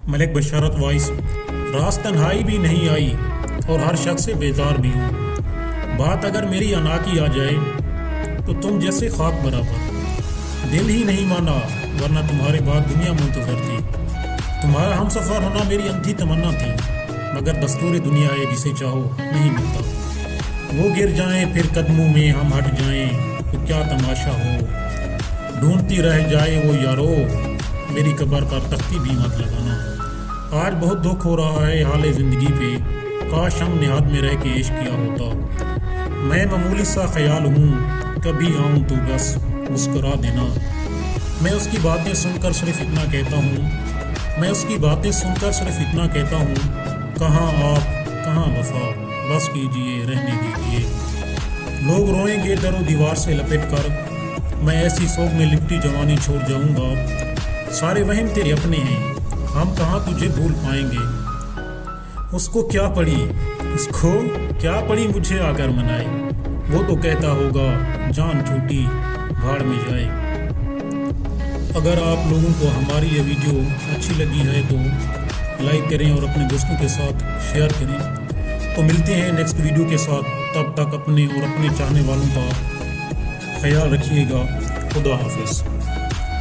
ملک بشارت وائس۔ راست تنہائی بھی نہیں آئی اور ہر شخص سے بیزار بھی ہوں۔ بات اگر میری انا کی آ جائے تو تم جیسے خاک برابر۔ دل ہی نہیں مانا ورنہ تمہارے بعد دنیا منتظر تھی۔ تمہارا ہم سفر ہونا میری انتھی تمنا تھی، مگر دستور دنیا ہے جسے چاہو نہیں ملتا۔ وہ گر جائیں پھر قدموں میں ہم ہٹ جائیں تو کیا تماشا ہو۔ ڈھونڈتی رہ جائے وہ یارو، میری قبر پر تختی بھی مت لگانا۔ آج بہت دکھ ہو رہا ہے حال زندگی پہ، کاش ہم نہاد میں رہ کے عشق کیا ہوتا۔ میں معمولی سا خیال ہوں، کبھی آؤں تو بس مسکرا دینا۔ میں اس کی باتیں سن کر صرف اتنا کہتا ہوں، کہاں آپ کہاں وفا، بس کیجئے رہنے دیجئے۔ لوگ روئیں گے در و دیوار سے لپٹ کر، میں ایسی سوگ میں لپٹی جوانی چھوڑ جاؤں گا۔ سارے وہم تیرے اپنے ہیں، ہم کہاں تجھے بھول پائیں گے۔ اس کو کیا پڑی مجھے آ کر منائے، وہ تو کہتا ہوگا جان چھوٹی بھاڑ میں جائے۔ اگر آپ لوگوں کو ہماری یہ ویڈیو اچھی لگی ہے تو لائک کریں اور اپنے دوستوں کے ساتھ شیئر کریں۔ تو ملتے ہیں نیکسٹ ویڈیو کے ساتھ، تب تک اپنے اور اپنے چاہنے والوں کا خیال رکھیے گا۔ خدا حافظ۔